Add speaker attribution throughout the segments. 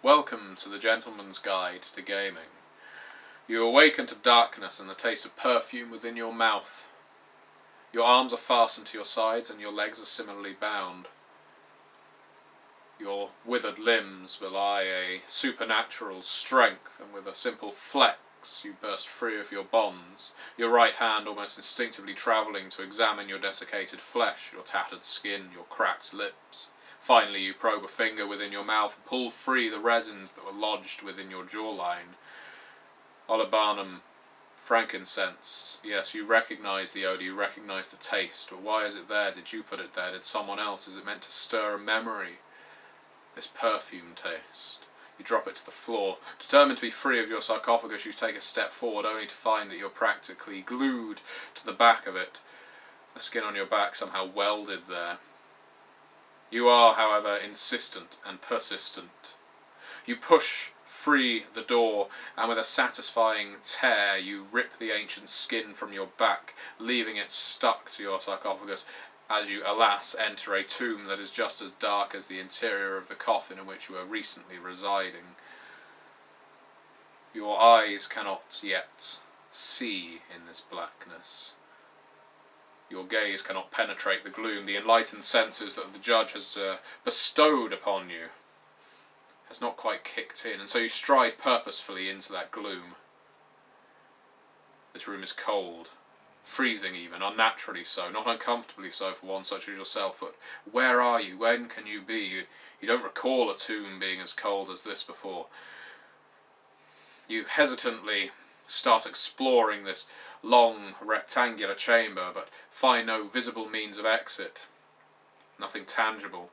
Speaker 1: Welcome to the Gentleman's Guide to Gaming. You awaken to darkness and the taste of perfume within your mouth. Your arms are fastened to your sides and your legs are similarly bound. Your withered limbs belie a supernatural strength, and with a simple flex you burst free of your bonds, your right hand almost instinctively travelling to examine your desiccated flesh, your tattered skin, your cracked lips. Finally you probe a finger within your mouth and pull free the resins that were lodged within your jawline. Olibanum, frankincense. Yes, you recognise the odour, you recognise the taste, but why is it there? Did you put it there? Did someone else? Is it meant to stir a memory? This perfume taste. You drop it to the floor. Determined to be free of your sarcophagus, you take a step forward only to find that you're practically glued to the back of it, the skin on your back somehow welded there. You are, however, insistent and persistent. You push free the door, and with a satisfying tear you rip the ancient skin from your back, leaving it stuck to your sarcophagus, as you, alas, enter a tomb that is just as dark as the interior of the coffin in which you were recently residing. Your eyes cannot yet see in this blackness. Your gaze cannot penetrate the gloom. The enlightened senses that the judge has bestowed upon you has not quite kicked in, and so you stride purposefully into that gloom. This room is cold. Freezing even, unnaturally so, not uncomfortably so for one such as yourself, but where are you? When can you be? You don't recall a tomb being as cold as this before. You hesitantly start exploring this long rectangular chamber, but find no visible means of exit. Nothing tangible.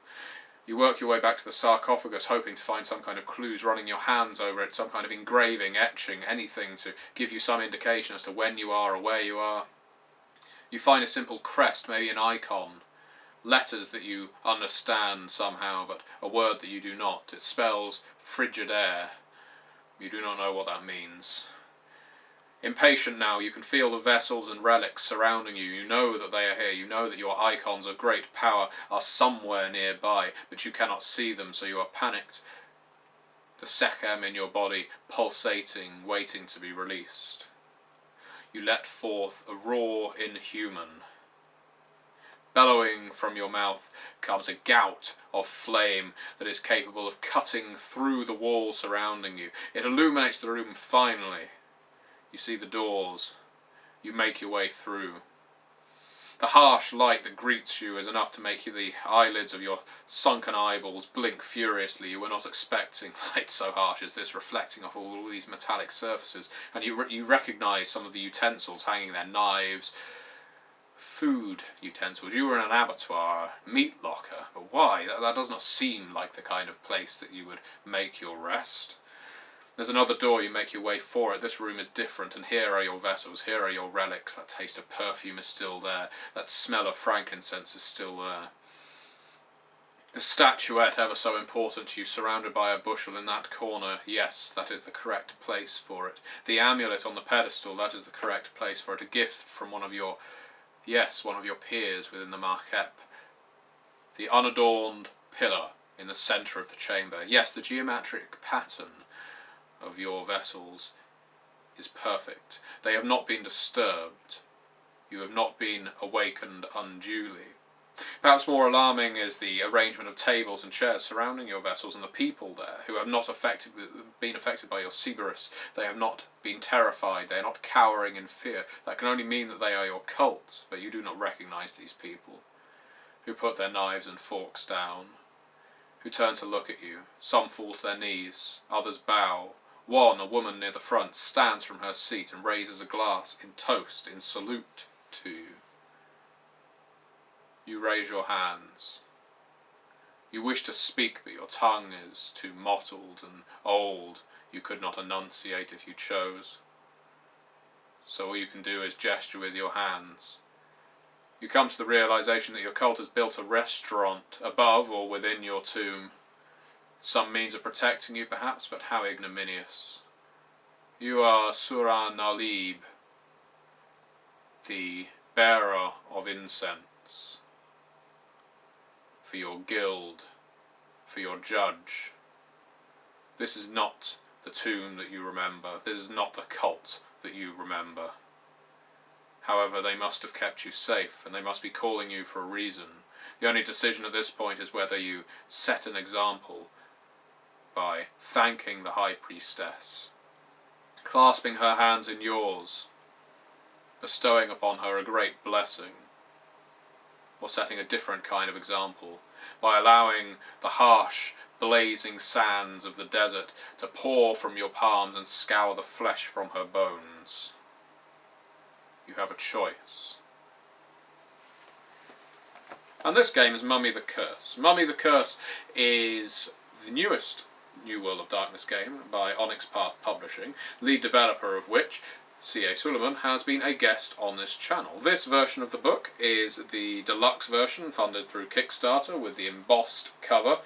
Speaker 1: You work your way back to the sarcophagus, hoping to find some kind of clues, running your hands over it, some kind of engraving, etching, anything to give you some indication as to when you are or where you are. You find a simple crest, maybe an icon, letters that you understand somehow, but a word that you do not. It spells frigid air. You do not know what that means. Impatient now, you can feel the vessels and relics surrounding you. You know that they are here. You know that your icons of great power are somewhere nearby, but you cannot see them, so you are panicked. The sekhem in your body pulsating, waiting to be released. You let forth a roar inhuman. Bellowing from your mouth comes a gout of flame that is capable of cutting through the wall surrounding you. It illuminates the room finally. You see the doors. You make your way through. The harsh light that greets you is enough to make the eyelids of your sunken eyeballs blink furiously. You were not expecting light so harsh as this, reflecting off all these metallic surfaces, and you recognise some of the utensils hanging there, knives, food utensils. You were in an abattoir, meat locker, but why? That does not seem like the kind of place that you would make your rest. There's another door, you make your way for it. This room is different, and here are your vessels, here are your relics. That taste of perfume is still there. That smell of frankincense is still there. The statuette, ever so important to you, surrounded by a bushel in that corner, yes, that is the correct place for it. The amulet on the pedestal, that is the correct place for it. A gift from one of your peers within the Marquette. The unadorned pillar in the centre of the chamber. Yes, the geometric pattern of your vessels is perfect. They have not been disturbed. You have not been awakened unduly. Perhaps more alarming is the arrangement of tables and chairs surrounding your vessels, and the people there who have not been affected by your Cerberus. They have not been terrified. They are not cowering in fear. That can only mean that they are your cult, but you do not recognise these people, who put their knives and forks down, who turn to look at you. Some fall to their knees, others bow. One, a woman near the front, stands from her seat and raises a glass in toast, in salute to you. You raise your hands. You wish to speak, but your tongue is too mottled and old. You could not enunciate if you chose. So all you can do is gesture with your hands. You come to the realization that your cult has built a restaurant above or within your tomb. Some means of protecting you, perhaps, but how ignominious. You are Suran Nalib, the bearer of incense. For your guild, for your judge, This is not the tomb that you remember. This is not the cult that you remember. However, they must have kept you safe, and they must be calling you for a reason. The only decision at this point is whether you set an example by thanking the High Priestess, clasping her hands in yours, bestowing upon her a great blessing, or setting a different kind of example by allowing the harsh, blazing sands of the desert to pour from your palms and scour the flesh from her bones. You have a choice. And this game is Mummy the Curse. Mummy the Curse is the newest New World of Darkness game by Onyx Path Publishing, lead developer of which, C.A. Suleiman, has been a guest on this channel. This version of the book is the deluxe version funded through Kickstarter with the embossed cover,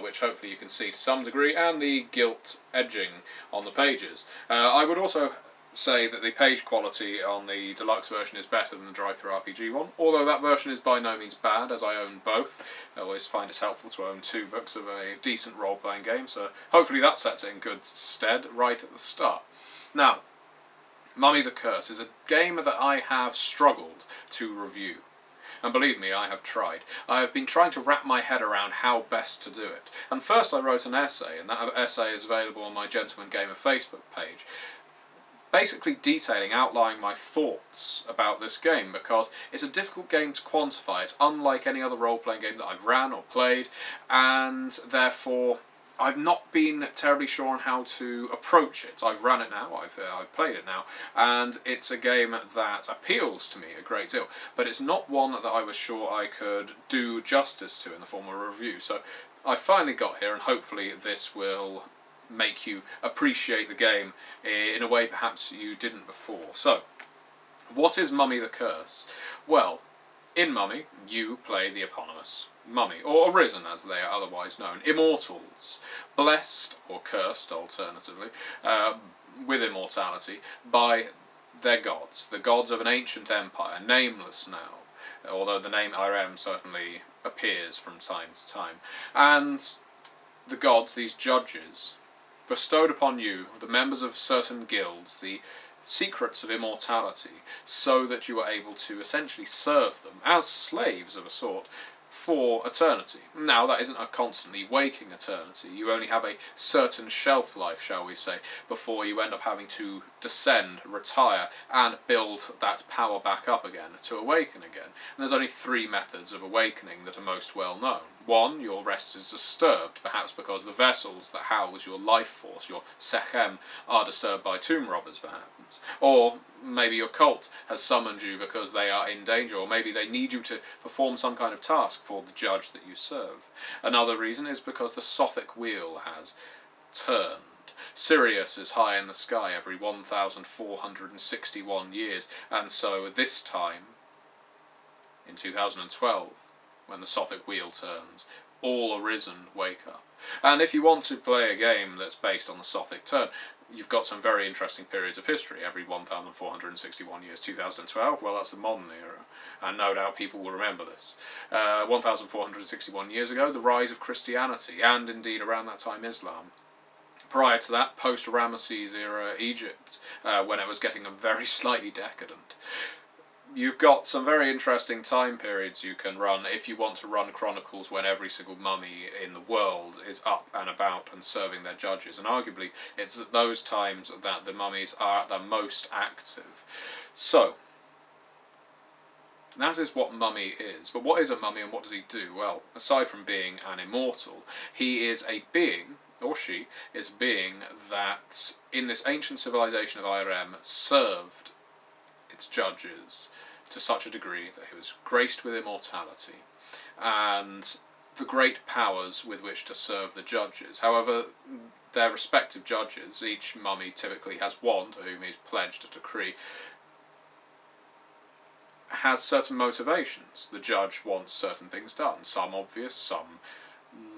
Speaker 1: which hopefully you can see to some degree, and the gilt edging on the pages. I would also say that the page quality on the deluxe version is better than the Drive-Thru RPG one, although that version is by no means bad, as I own both. I always find it helpful to own two books of a decent role-playing game, so hopefully that sets it in good stead right at the start. Now, Mummy the Curse is a game that I have struggled to review. And believe me, I have tried. I have been trying to wrap my head around how best to do it. And first I wrote an essay, and that essay is available on my Gentleman Gamer Facebook page, basically detailing, outlining my thoughts about this game, because it's a difficult game to quantify. It's unlike any other role-playing game that I've ran or played, and therefore I've not been terribly sure on how to approach it. I've run it now, I've played it now, and it's a game that appeals to me a great deal, but it's not one that I was sure I could do justice to in the form of a review. So I finally got here, and hopefully this will make you appreciate the game in a way perhaps you didn't before. So, what is Mummy the Curse? Well, in Mummy, you play the eponymous Mummy, or Arisen as they are otherwise known, immortals, blessed, or cursed alternatively, with immortality by their gods, the gods of an ancient empire, nameless now, although the name Arisen certainly appears from time to time. And the gods, these judges, bestowed upon you, the members of certain guilds, the secrets of immortality, so that you are able to essentially serve them as slaves of a sort for eternity. Now, that isn't a constantly waking eternity. You only have a certain shelf life, shall we say, before you end up having to descend, retire, and build that power back up again to awaken again. And there's only three methods of awakening that are most well known. One, your rest is disturbed, perhaps because the vessels that house your life force, your sechem, are disturbed by tomb robbers, perhaps. Or maybe your cult has summoned you because they are in danger, or maybe they need you to perform some kind of task for the judge that you serve. Another reason is because the Sothic wheel has turned. Sirius is high in the sky every 1,461 years, and so this time, in 2012, when the Sothic wheel turns, all Arisen wake up. And if you want to play a game that's based on the Sothic turn, you've got some very interesting periods of history. Every 1,461 years, 2012, well, that's the modern era, and no doubt people will remember this. 1,461 years ago, the rise of Christianity, and indeed around that time Islam. Prior to that, post-Ramesses era Egypt, when it was getting very slightly decadent. You've got some very interesting time periods you can run if you want to run Chronicles when every single mummy in the world is up and about and serving their judges. And arguably, it's at those times that the mummies are at their most active. So, that is what Mummy is. But what is a mummy and what does he do? Well, aside from being an immortal, he is a being, or she, is a being that, in this ancient civilization of Irem, served its judges to such a degree that he was graced with immortality and the great powers with which to serve the judges. However, their respective judges, each mummy typically has one to whom he's pledged a decree, has certain motivations. The judge wants certain things done, some obvious, some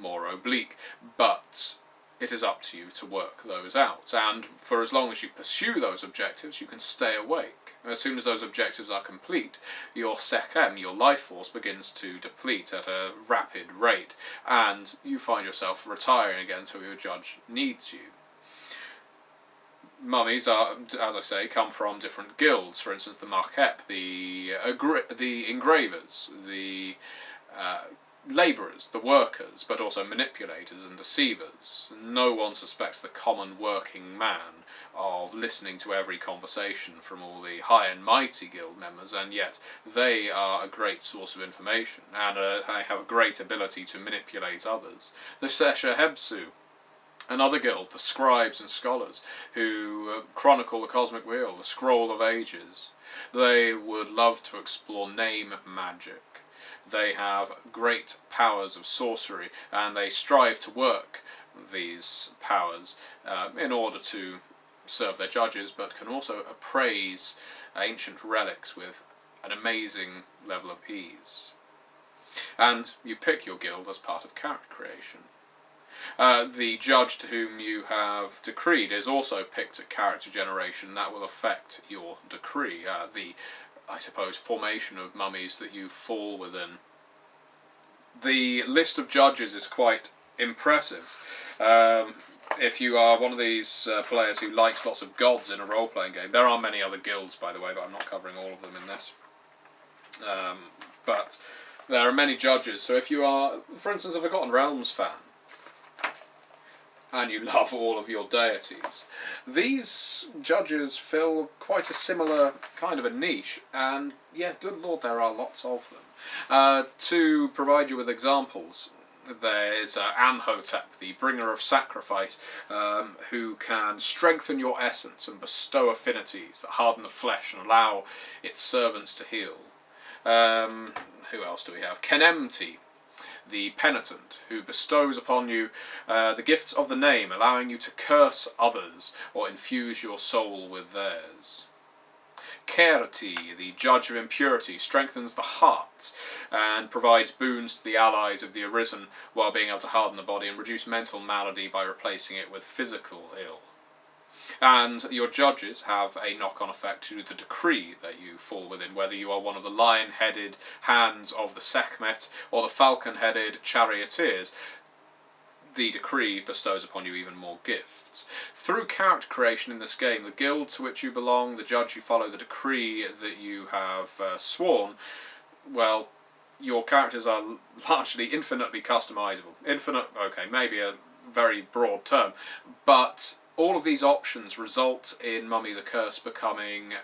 Speaker 1: more oblique, but it is up to you to work those out. And for as long as you pursue those objectives, you can stay awake. As soon as those objectives are complete, your sekhem, your life force, begins to deplete at a rapid rate, and you find yourself retiring again until your judge needs you. Mummies are, as I say, come from different guilds. For instance, the Marquep, the engravers, the labourers, the workers, but also manipulators and deceivers. No one suspects the common working man of listening to every conversation from all the high and mighty guild members, and yet they are a great source of information, and they have a great ability to manipulate others. The Sesha Hebsu, another guild, the scribes and scholars, who chronicle the cosmic wheel, the scroll of ages. They would love to explore name magic. They have great powers of sorcery, and they strive to work these powers in order to serve their judges, but can also appraise ancient relics with an amazing level of ease. And you pick your guild as part of character creation. The judge to whom you have decreed is also picked at character generation. That will affect your decree, I suppose, formation of mummies that you fall within. The list of judges is quite impressive. If you are one of these players who likes lots of gods in a role-playing game, there are many other guilds, by the way, but I'm not covering all of them in this. But there are many judges, so if you are, for instance, a Forgotten Realms fan, and you love all of your deities, these judges fill quite a similar kind of a niche, and yeah, good lord, there are lots of them. To provide you with examples, there's Amhotep, the bringer of sacrifice, who can strengthen your essence and bestow affinities that harden the flesh and allow its servants to heal. Who else do we have? Kenemti, the penitent, who bestows upon you the gifts of the name, allowing you to curse others or infuse your soul with theirs. Kerti, the judge of impurity, strengthens the heart and provides boons to the allies of the Arisen while being able to harden the body and reduce mental malady by replacing it with physical ill. And your judges have a knock-on effect to the decree that you fall within, whether you are one of the lion-headed hands of the Sekhmet or the falcon-headed charioteers. The decree bestows upon you even more gifts. Through character creation in this game, the guild to which you belong, the judge you follow, the decree that you have sworn, well, your characters are largely infinitely customizable. Infinite, okay, maybe a very broad term, but all of these options result in Mummy the Curse becoming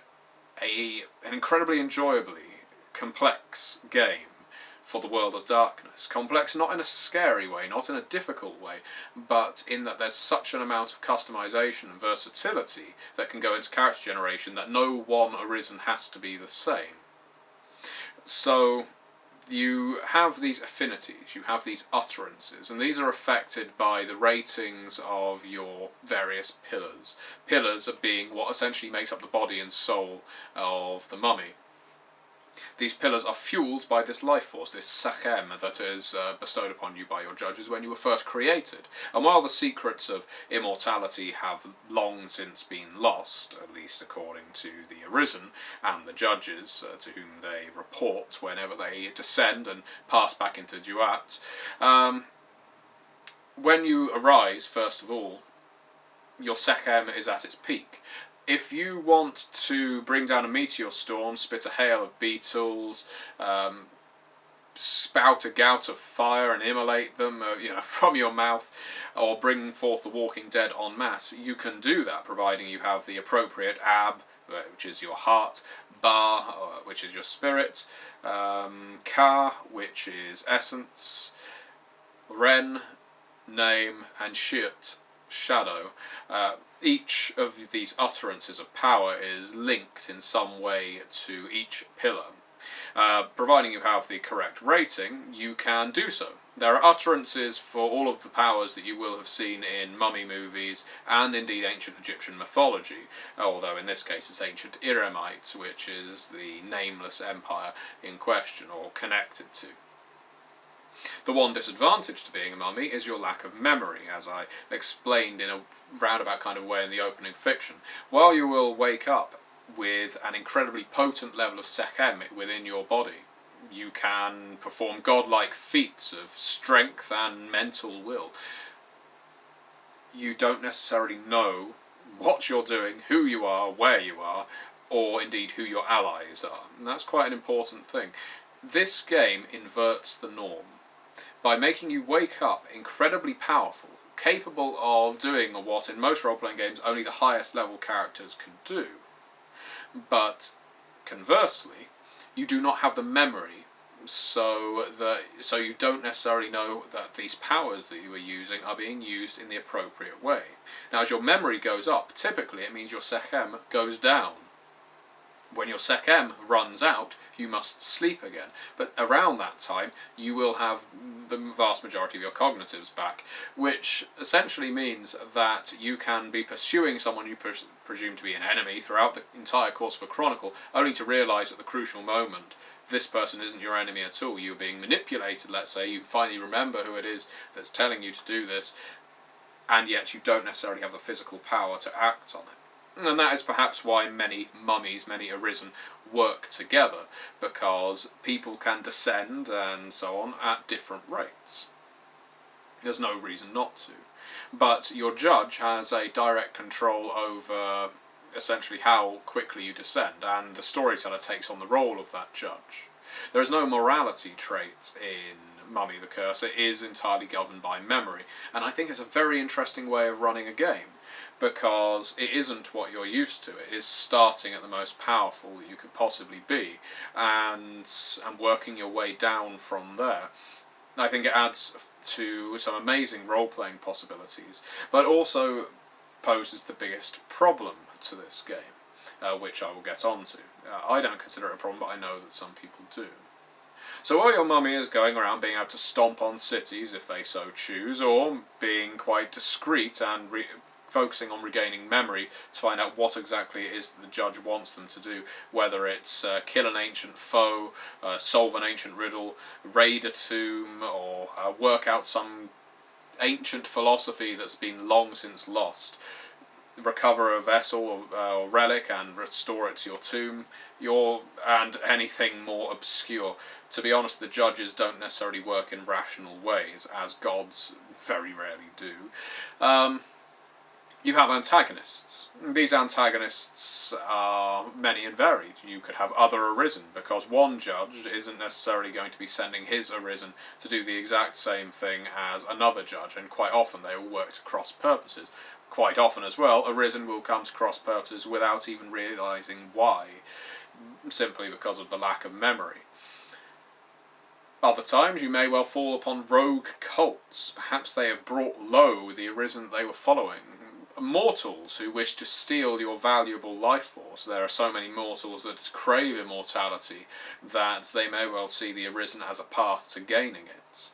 Speaker 1: an incredibly enjoyably complex game for the world of darkness. Complex not in a scary way, not in a difficult way, but in that there's such an amount of customization and versatility that can go into character generation that no one Arisen has to be the same. So you have these affinities, you have these utterances, and these are affected by the ratings of your various pillars. Pillars being what essentially makes up the body and soul of the mummy. These pillars are fueled by this life force, this sakhem that is bestowed upon you by your judges when you were first created. And while the secrets of immortality have long since been lost, at least according to the Arisen and the judges to whom they report whenever they descend and pass back into Duat, when you arise, first of all, your sekhem is at its peak. If you want to bring down a meteor storm, spit a hail of beetles, spout a gout of fire and immolate them from your mouth, or bring forth the walking dead en masse, you can do that, providing you have the appropriate ab, which is your heart, ba, which is your spirit, ka, which is essence, ren, name, and shit, shadow. Each of these utterances of power is linked in some way to each pillar. Providing you have the correct rating, you can do so. There are utterances for all of the powers that you will have seen in mummy movies and indeed ancient Egyptian mythology, although in this case it's ancient Iremite, which is the nameless empire in question or connected to. The one disadvantage to being a mummy is your lack of memory, as I explained in a roundabout kind of way in the opening fiction. While you will wake up with an incredibly potent level of Sekhem within your body, you can perform godlike feats of strength and mental will. You don't necessarily know what you're doing, who you are, where you are, or indeed who your allies are. And that's quite an important thing. This game inverts the norm by making you wake up incredibly powerful, capable of doing what in most role-playing games only the highest level characters can do. But conversely, you do not have the memory, so you don't necessarily know that these powers that you are using are being used in the appropriate way. Now, as your memory goes up, typically it means your Sekhem goes down. When your Sekhem runs out, you must sleep again. But around that time, you will have the vast majority of your cognitives back, which essentially means that you can be pursuing someone you presume to be an enemy throughout the entire course of a chronicle, only to realise at the crucial moment this person isn't your enemy at all. You're being manipulated, let's say. You finally remember who it is that's telling you to do this, and yet you don't necessarily have the physical power to act on it. And that is perhaps why many mummies, many Arisen, work together, because people can descend and so on at different rates. There's no reason not to. But your judge has a direct control over essentially how quickly you descend, and the storyteller takes on the role of that judge. There is no morality trait in Mummy the Curse. It is entirely governed by memory, and I think it's a very interesting way of running a game, because it isn't what you're used to. It is starting at the most powerful that you could possibly be, and working your way down from there. I think it adds to some amazing role-playing possibilities, but also poses the biggest problem to this game, which I will get on to. I don't consider it a problem, but I know that some people do. So while your mummy is going around being able to stomp on cities if they so choose, or being quite discreet and focusing on regaining memory to find out what exactly it is that the judge wants them to do, whether it's kill an ancient foe, solve an ancient riddle, raid a tomb, or work out some ancient philosophy that's been long since lost, recover a vessel or relic and restore it to your tomb, and anything more obscure. To be honest, the judges don't necessarily work in rational ways, as gods very rarely do. You have antagonists. These antagonists are many and varied. You could have other Arisen, because one judge isn't necessarily going to be sending his Arisen to do the exact same thing as another judge, and quite often they will work to cross purposes. Quite often as well, Arisen will come to cross purposes without even realising why, simply because of the lack of memory. Other times you may well fall upon rogue cults. Perhaps they have brought low the Arisen they were following. Mortals who wish to steal your valuable life force. There are so many mortals that crave immortality that they may well see the Arisen as a path to gaining it.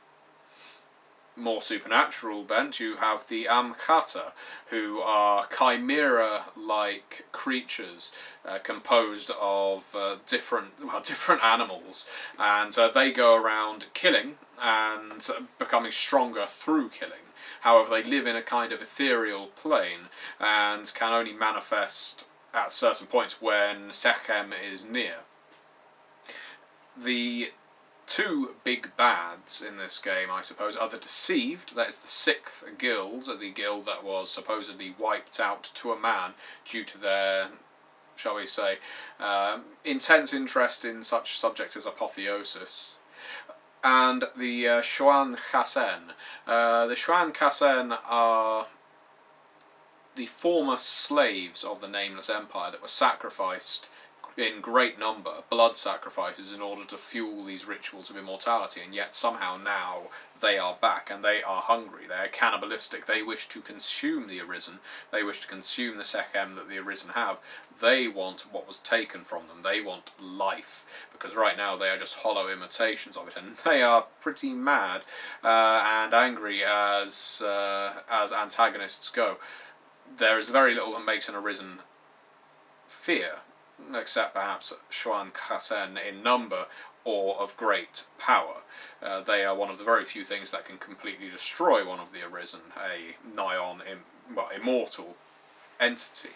Speaker 1: More supernatural bent, you have the Amkhata, who are chimera-like creatures composed of different animals, and they go around killing and becoming stronger through killing. However, they live in a kind of ethereal plane and can only manifest at certain points when Sekhem is near. The two big bads in this game, I suppose, are the Deceived. That is the 6th guild, the guild that was supposedly wiped out to a man due to their, shall we say, intense interest in such subjects as apotheosis. And the Xuan Khasen. The Xuan Khasen are the former slaves of the Nameless Empire that were sacrificed in great number, blood sacrifices, in order to fuel these rituals of immortality, and yet somehow now they are back, and they are hungry, they are cannibalistic, they wish to consume the Arisen, they wish to consume the Sekhem that the Arisen have, they want what was taken from them, they want life, because right now they are just hollow imitations of it, and they are pretty mad and angry as antagonists go. There is very little that makes an Arisen fear, except perhaps Xuan Khasen in number, or of great power. They are one of the very few things that can completely destroy one of the Arisen, a immortal entity.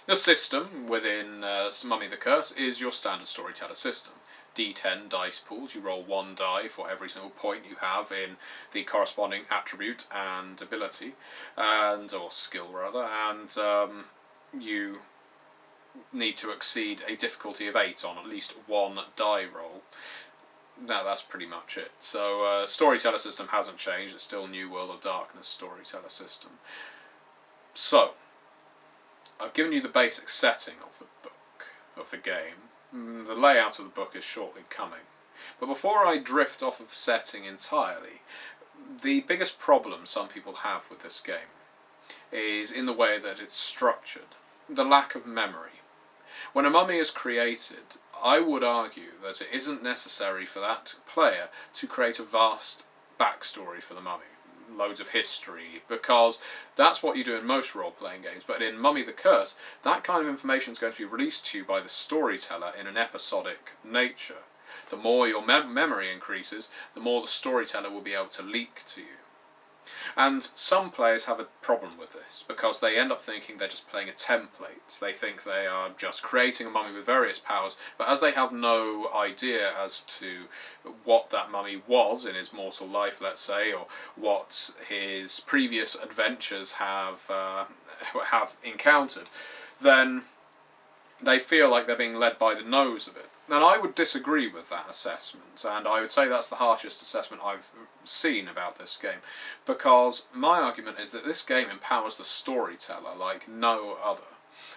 Speaker 1: The system within Mummy the Curse is your standard storyteller system. D10 dice pools, you roll 1 die for every single point you have in the corresponding attribute and ability, or skill rather, and you need to exceed a difficulty of 8 on at least 1 die roll. Now that's pretty much it. So storyteller system hasn't changed, it's still New World of Darkness storyteller system. So, I've given you the basic setting of the book, of the game. The layout of the book is shortly coming. But before I drift off of setting entirely, the biggest problem some people have with this game is in the way that it's structured. The lack of memory. When a mummy is created, I would argue that it isn't necessary for that player to create a vast backstory for the mummy. Loads of history, because that's what you do in most role-playing games, but in Mummy the Curse, that kind of information is going to be released to you by the storyteller in an episodic nature. The more your memory increases, the more the storyteller will be able to leak to you. And some players have a problem with this, because they end up thinking they're just playing a template. They think they are just creating a mummy with various powers, but as they have no idea as to what that mummy was in his mortal life, let's say, or what his previous adventures have encountered, then they feel like they're being led by the nose a bit. And I would disagree with that assessment, and I would say that's the harshest assessment I've seen about this game, because my argument is that this game empowers the storyteller like no other.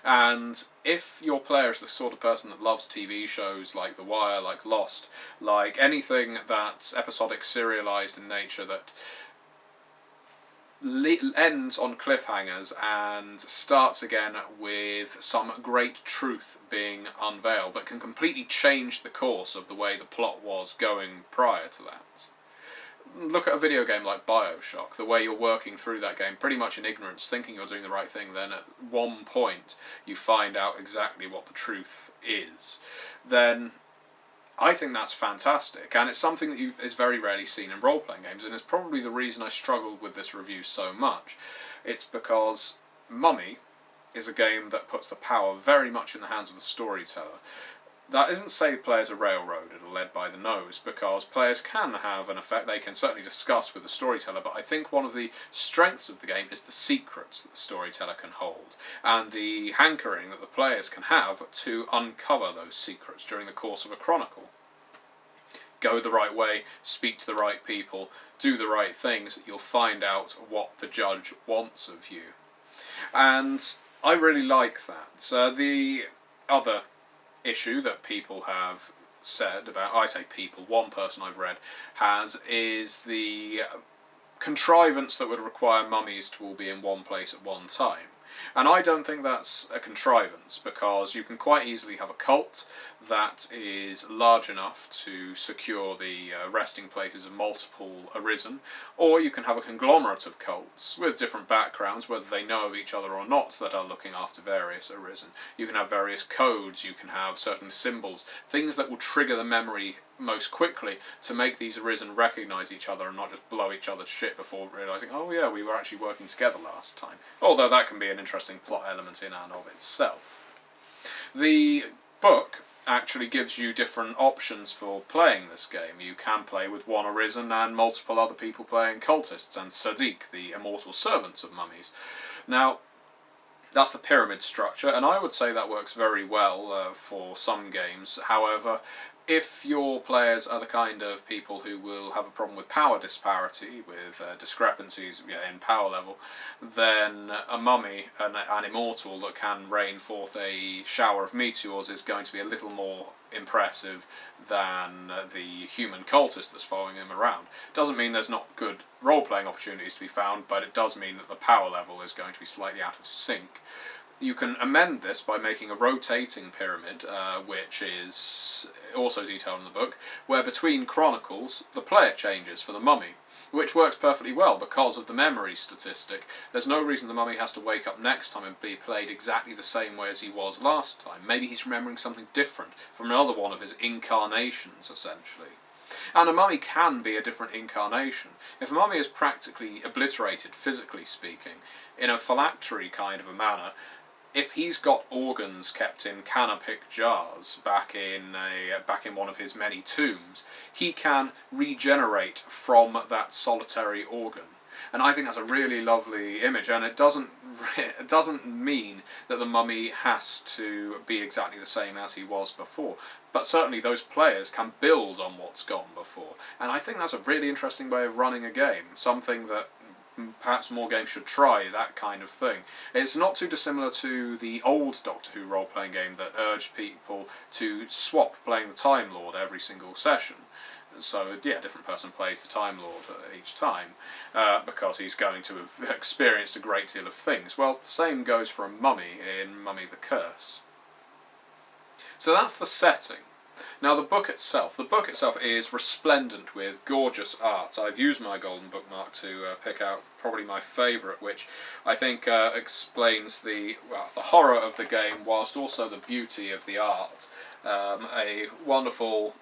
Speaker 1: And if your player is the sort of person that loves TV shows like The Wire, like Lost, like anything that's episodic, serialised in nature, that ends on cliffhangers and starts again with some great truth being unveiled that can completely change the course of the way the plot was going prior to that. Look at a video game like BioShock, the way you're working through that game pretty much in ignorance, thinking you're doing the right thing, then at one point you find out exactly what the truth is. Then I think that's fantastic, and it's something that is very rarely seen in role-playing games, and it's probably the reason I struggled with this review so much. It's because Mummy is a game that puts the power very much in the hands of the storyteller. That isn't to say players are railroaded or led by the nose, because players can have an effect they can certainly discuss with the storyteller, but I think one of the strengths of the game is the secrets that the storyteller can hold, and the hankering that the players can have to uncover those secrets during the course of a chronicle. Go the right way, speak to the right people, do the right things, you'll find out what the judge wants of you. And I really like that. The other issue that people have said about, I say people, one person I've read has, is the contrivance that would require mummies to all be in one place at one time. And I don't think that's a contrivance, because you can quite easily have a cult that is large enough to secure the resting places of multiple Arisen, or you can have a conglomerate of cults with different backgrounds, whether they know of each other or not, that are looking after various Arisen. You can have various codes, you can have certain symbols, things that will trigger the memory most quickly to make these Arisen recognise each other and not just blow each other to shit before realising, oh yeah, we were actually working together last time. Although that can be an interesting plot element in and of itself. The book actually gives you different options for playing this game. You can play with one Arisen and multiple other people playing cultists and Sadiq, the immortal servants of mummies. Now, that's the pyramid structure, and I would say that works very well for some games. However, if your players are the kind of people who will have a problem with power disparity, with discrepancies in power level, then a mummy, an immortal that can rain forth a shower of meteors, is going to be a little more impressive than the human cultist that's following him around. Doesn't mean there's not good role-playing opportunities to be found, but it does mean that the power level is going to be slightly out of sync. You can amend this by making a rotating pyramid, which is also detailed in the book, where between chronicles the player changes for the mummy. which works perfectly well because of the memory statistic. There's no reason the mummy has to wake up next time and be played exactly the same way as he was last time. Maybe he's remembering something different from another one of his incarnations, essentially. And a mummy can be a different incarnation. If a mummy is practically obliterated, physically speaking, in a phylactery kind of a manner, if he's got organs kept in canopic jars back in one of his many tombs, he can regenerate from that solitary organ. And I think that's a really lovely image, and it doesn't mean that the mummy has to be exactly the same as he was before. But certainly those players can build on what's gone before. And I think that's a really interesting way of running a game, something that perhaps more games should try, that kind of thing. It's not too dissimilar to the old Doctor Who role-playing game that urged people to swap playing the Time Lord every single session. So, yeah, a different person plays the Time Lord each time, because he's going to have experienced a great deal of things. Well, same goes for a mummy in Mummy the Curse. So that's the setting. Now the book itself is resplendent with gorgeous art. I've used my golden bookmark to pick out probably my favourite, which I think explains the horror of the game whilst also the beauty of the art. A wonderful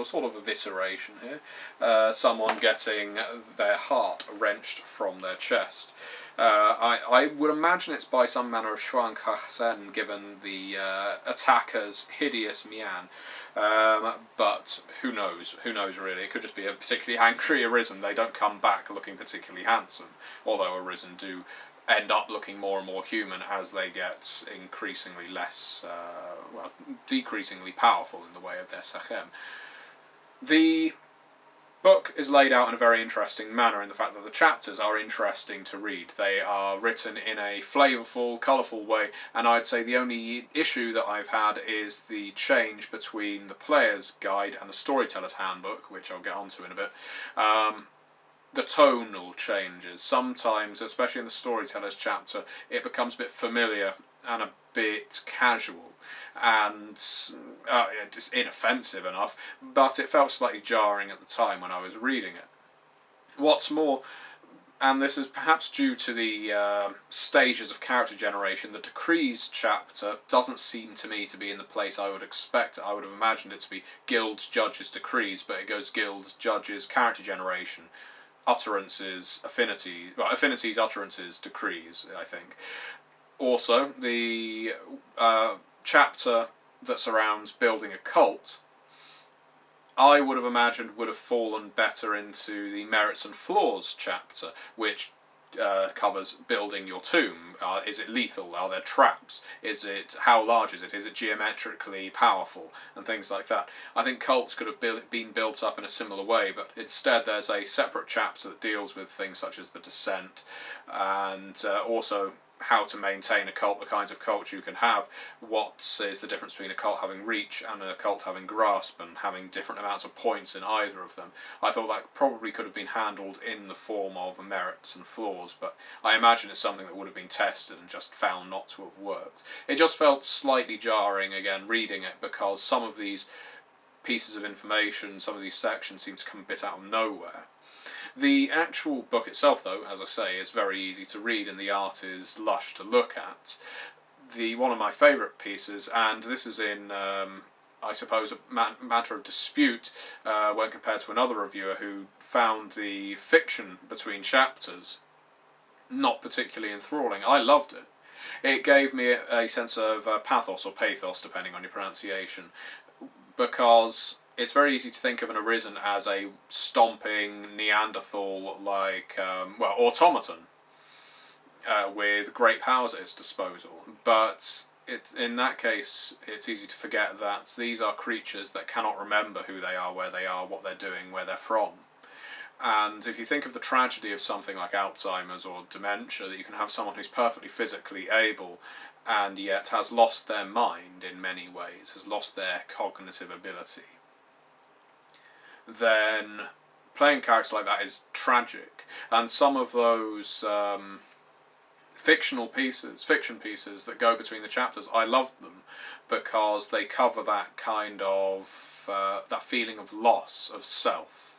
Speaker 1: sort of evisceration here. Someone getting their heart wrenched from their chest. I would imagine it's by some manner of Shuang Kasen, given the attacker's hideous mian. But who knows? Who knows, really? It could just be a particularly angry Arisen. They don't come back looking particularly handsome, although Arisen do end up looking more and more human as they get increasingly less, decreasingly powerful in the way of their Sechem. The book is laid out in a very interesting manner in the fact that the chapters are interesting to read. They are written in a flavourful, colourful way, and I'd say the only issue that I've had is the change between the player's guide and the storyteller's handbook, which I'll get onto in a bit. The tonal changes. Sometimes, especially in the storyteller's chapter, it becomes a bit familiar and a bit casual, and it's inoffensive enough, but it felt slightly jarring at the time when I was reading it. What's more, and this is perhaps due to the stages of character generation, the Decrees chapter doesn't seem to me to be in the place I would expect it. I would have imagined it to be Guilds, Judges, Decrees, but it goes Guilds, Judges, Character Generation, Utterances, Affinities, Utterances, Decrees, I think. Also, the chapter that surrounds building a cult, I would have imagined would have fallen better into the Merits and Flaws chapter, which covers building your tomb. Is it lethal? Are there traps? How large is it? Is it geometrically powerful? And things like that. I think cults could have been built up in a similar way, but instead there's a separate chapter that deals with things such as the Descent, and also how to maintain a cult, the kinds of cults you can have, what is the difference between a cult having reach and a cult having grasp, and having different amounts of points in either of them. I thought that probably could have been handled in the form of Merits and Flaws, but I imagine it's something that would have been tested and just found not to have worked. It just felt slightly jarring, again, reading it, because some of these pieces of information, some of these sections seem to come a bit out of nowhere. The actual book itself, though, as I say, is very easy to read and the art is lush to look at. One of my favourite pieces, and this is in, I suppose, a matter of dispute when compared to another reviewer who found the fiction between chapters not particularly enthralling. I loved it. It gave me a sense of pathos or pathos, depending on your pronunciation, because it's very easy to think of an Arisen as a stomping Neanderthal-like, automaton, with great powers at its disposal. But in that case, it's easy to forget that these are creatures that cannot remember who they are, where they are, what they're doing, where they're from. And if you think of the tragedy of something like Alzheimer's or dementia, that you can have someone who's perfectly physically able and yet has lost their mind in many ways, has lost their cognitive ability, then playing characters like that is tragic. And some of those fiction pieces that go between the chapters, I loved them because they cover that kind of that feeling of loss of self.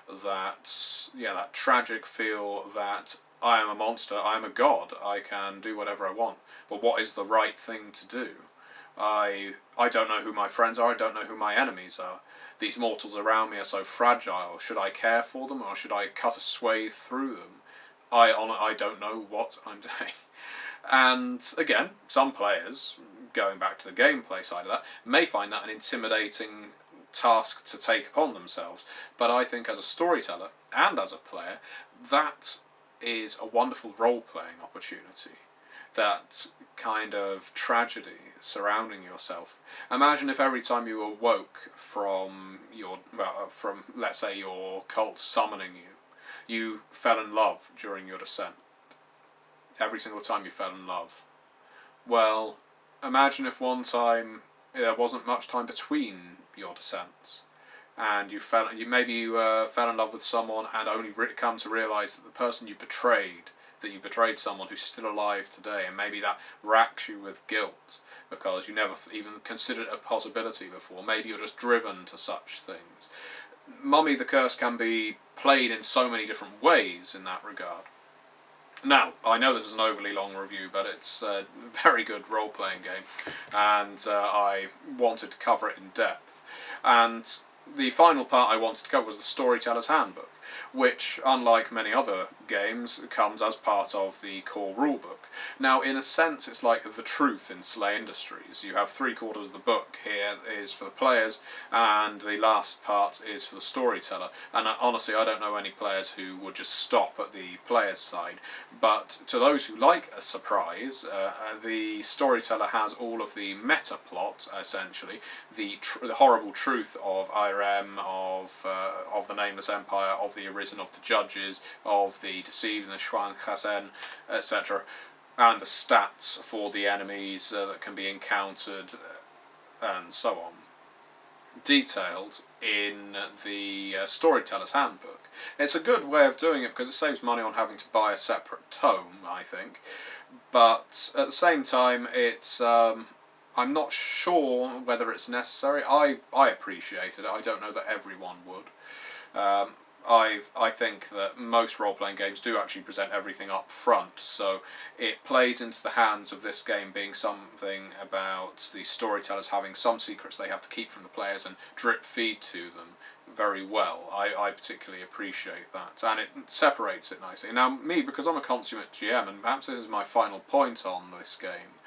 Speaker 1: that tragic feel that I am a monster, I am a god, I can do whatever I want, but what is the right thing to do? I don't know who my friends are, I don't know who my enemies are. These mortals around me are so fragile. Should I care for them, or should I cut a swathe through them? I don't know what I'm doing. And again, some players, going back to the gameplay side of that, may find that an intimidating task to take upon themselves. But I think as a storyteller and as a player, that is a wonderful role-playing opportunity. That kind of tragedy surrounding yourself. Imagine if every time you awoke from let's say your cult summoning you fell in love during your descent. Every single time you fell in love. Well, imagine if one time there wasn't much time between your descents, and you fell in love with someone and only come to realise that the person you betrayed someone who's still alive today, and maybe that racks you with guilt because you never even considered it a possibility before. Maybe you're just driven to such things. Mummy the Curse can be played in so many different ways in that regard. Now, I know this is an overly long review, but it's a very good role-playing game, and I wanted to cover it in depth. And the final part I wanted to cover was the Storyteller's Handbook, which, unlike many other games, comes as part of the core rulebook. Now, in a sense, it's like the truth in Slay Industries. You have 3/4 of the book here is for the players, and the last part is for the storyteller. And honestly, I don't know any players who would just stop at the player's side. But to those who like a surprise, the storyteller has all of the meta plot, essentially, the horrible truth of Irem, of the Nameless Empire, of the Arisen, of the Judges, of the Deceived and the Xuan Chasen, etc., and the stats for the enemies that can be encountered, and so on, detailed in the Storyteller's Handbook. It's a good way of doing it because it saves money on having to buy a separate tome, I think, but at the same time it's I'm not sure whether it's necessary. I appreciated it. I don't know that everyone would. I think that most role-playing games do actually present everything up front, so it plays into the hands of this game being something about the storytellers having some secrets they have to keep from the players and drip feed to them very well. I particularly appreciate that, and it separates it nicely. Now, me, because I'm a consummate GM, and perhaps this is my final point on this game,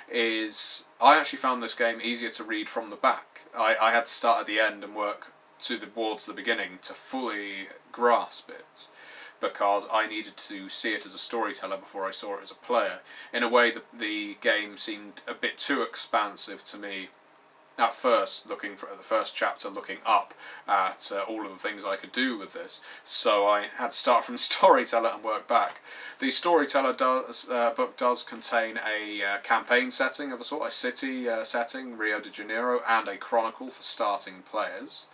Speaker 1: is I actually found this game easier to read from the back. I had to start at the end and work towards the beginning to fully grasp it, because I needed to see it as a storyteller before I saw it as a player. In a way, the game seemed a bit too expansive to me at first, looking for the first chapter, looking up at all of the things I could do with this. So I had to start from storyteller and work back. The storyteller book does contain a campaign setting of a sort, a city setting, Rio de Janeiro, and a chronicle for starting players.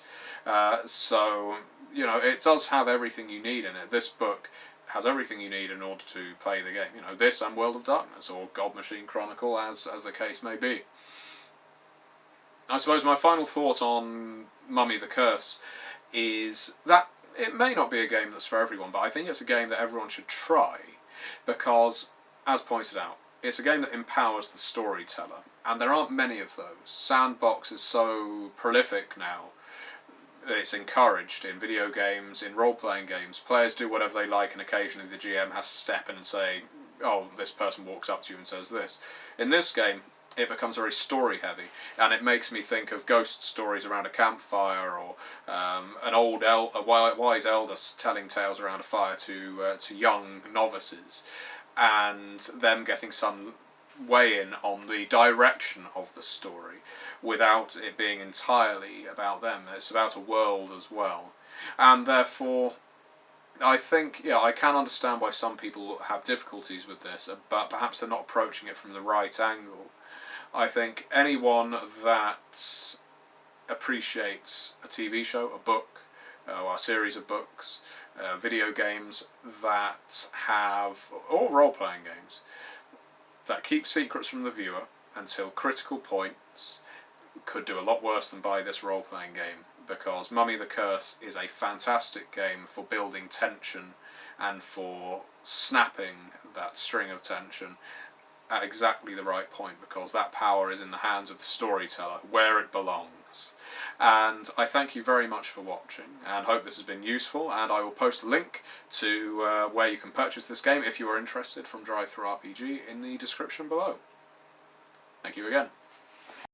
Speaker 1: So, you know, it does have everything you need in it. This book has everything you need in order to play the game. You know, this and World of Darkness, or God Machine Chronicle, as the case may be. I suppose my final thought on Mummy the Curse is that it may not be a game that's for everyone, but I think it's a game that everyone should try, because, as pointed out, it's a game that empowers the storyteller, and there aren't many of those. Sandbox is so prolific now. It's encouraged in video games, in role-playing games. Players do whatever they like, and occasionally the GM has to step in and say, oh, this person walks up to you and says this. In this game, it becomes very story-heavy, and it makes me think of ghost stories around a campfire, or a wise elder telling tales around a fire to young novices, and them getting some weigh in on the direction of the story without it being entirely about them. It's about a world as well, and therefore I think, yeah, I can understand why some people have difficulties with this, but perhaps they're not approaching it from the right angle. I think anyone that appreciates a TV show, a book, or a series of books, video games that have, or role-playing games, that keep secrets from the viewer until critical points, could do a lot worse than buy this role-playing game, because Mummy the Curse is a fantastic game for building tension and for snapping that string of tension at exactly the right point, because that power is in the hands of the storyteller, where it belongs. And I thank you very much for watching, and hope this has been useful, and I will post a link to where you can purchase this game if you are interested from Drive-Thru RPG in the description below. Thank you again.